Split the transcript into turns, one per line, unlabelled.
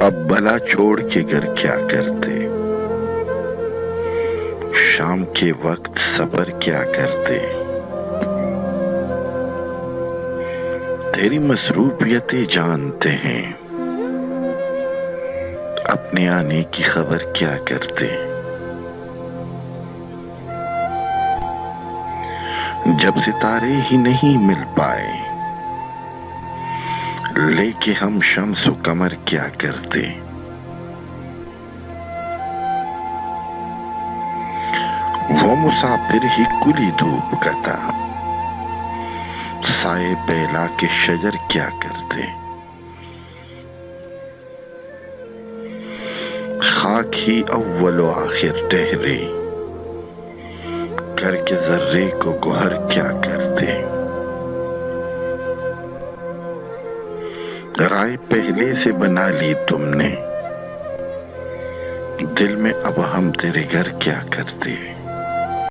اب بلا چھوڑ کے گھر کیا کرتے، شام کے وقت سفر کیا کرتے، تیری مصروفیتیں جانتے ہیں، اپنے آنے کی خبر کیا کرتے، جب ستارے ہی نہیں مل پائے لے کے ہم شمس و قمر کیا کرتے، وہ مسافر ہی کلی دھوپ کا تھا، سائے پھیلا کے شجر کیا کرتے، خاک ہی اول و آخر ٹھہرے کر کے ذرے کو گوہر کیا کرتے، رائے پہلے سے بنا لی تم نے، دل میں اب ہم تیرے گھر کیا کرتے۔